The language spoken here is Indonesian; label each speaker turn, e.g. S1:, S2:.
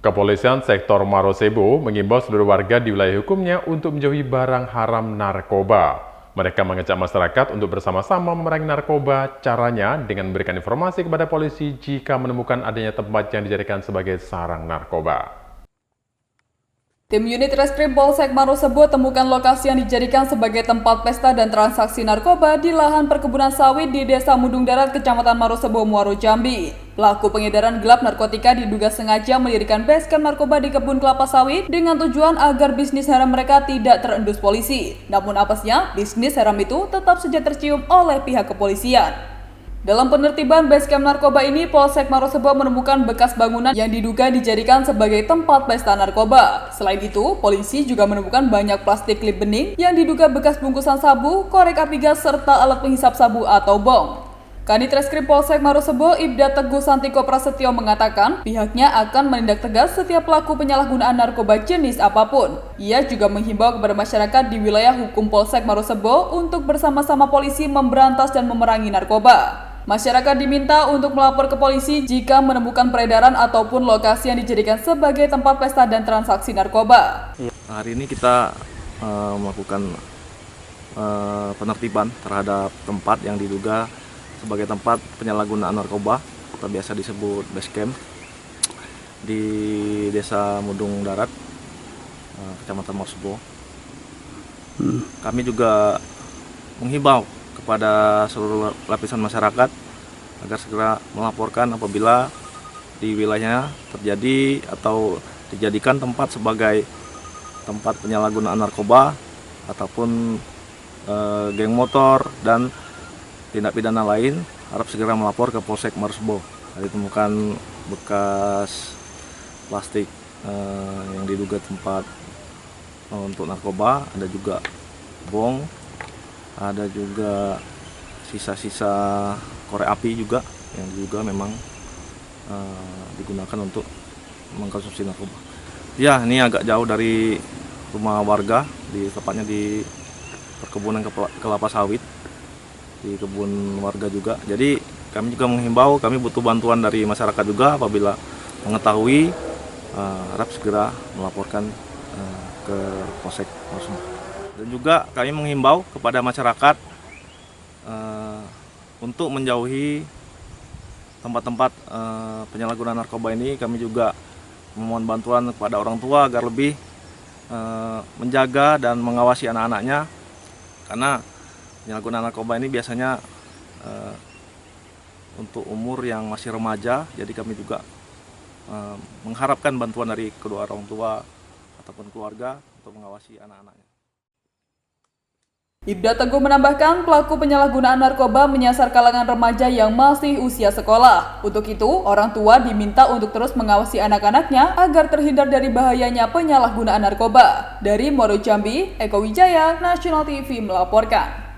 S1: Kepolisian sektor Marosebo mengimbau seluruh warga di wilayah hukumnya untuk menjauhi barang haram narkoba. Mereka mengajak masyarakat untuk bersama-sama memerangi narkoba. Caranya dengan memberikan informasi kepada polisi jika menemukan adanya tempat yang dijadikan sebagai sarang narkoba.
S2: Tim unit reskrim Polsek Marosebo temukan lokasi yang dijadikan sebagai tempat pesta dan transaksi narkoba di lahan perkebunan sawit di Desa Mudung Darat, Kecamatan Marosebo, Muaro Jambi. Pelaku pengedaran gelap narkotika diduga sengaja mendirikan basecamp narkoba di kebun kelapa sawit dengan tujuan agar bisnis haram mereka tidak terendus polisi. Namun apesnya, bisnis haram itu tetap saja tercium oleh pihak kepolisian. Dalam penertiban basecamp narkoba ini, Polsek Marosebo menemukan bekas bangunan yang diduga dijadikan sebagai tempat pesta narkoba. Selain itu, polisi juga menemukan banyak plastik klip bening yang diduga bekas bungkusan sabu, korek api gas, serta alat penghisap sabu atau bong. Kanit Reskrim Polsek Marosebo, Ibda Teguh Santiko Prasetyo mengatakan pihaknya akan menindak tegas setiap pelaku penyalahgunaan narkoba jenis apapun. Ia juga menghimbau kepada masyarakat di wilayah hukum Polsek Marosebo untuk bersama-sama polisi memberantas dan memerangi narkoba. Masyarakat diminta untuk melapor ke polisi jika menemukan peredaran ataupun lokasi yang dijadikan sebagai tempat pesta dan transaksi narkoba.
S3: Hari ini kita melakukan penertiban terhadap tempat yang diduga sebagai tempat penyalahgunaan narkoba atau biasa disebut basecamp di Desa Mudung Darat, Kecamatan Marosebo. Kami juga menghimbau kepada seluruh lapisan masyarakat agar segera melaporkan apabila di wilayahnya terjadi atau dijadikan tempat sebagai tempat penyalahgunaan narkoba ataupun geng motor dan tindak pidana lain. Harap segera melapor ke Polsek Marosebo. Ditemukan bekas plastik yang diduga tempat untuk narkoba, ada juga bong, ada juga sisa-sisa korek api juga yang juga memang digunakan untuk mengkonsumsi narkoba. Ya, ini agak jauh dari rumah warga, tepatnya di perkebunan kelapa sawit, di kebun warga juga. Jadi kami juga menghimbau, kami butuh bantuan dari masyarakat juga apabila mengetahui, harap segera melaporkan ke Polsek Marosebo. Dan juga kami menghimbau kepada masyarakat untuk menjauhi tempat-tempat penyalahgunaan narkoba ini. Kami juga memohon bantuan kepada orang tua agar lebih menjaga dan mengawasi anak-anaknya, karena penyalahgunaan narkoba ini biasanya untuk umur yang masih remaja. Jadi kami juga mengharapkan bantuan dari kedua orang tua ataupun keluarga untuk mengawasi anak-anaknya.
S2: Ibda Teguh menambahkan pelaku penyalahgunaan narkoba menyasar kalangan remaja yang masih usia sekolah. Untuk itu, orang tua diminta untuk terus mengawasi anak-anaknya agar terhindar dari bahayanya penyalahgunaan narkoba. Dari Muaro Jambi, Eko Wijaya, National TV melaporkan.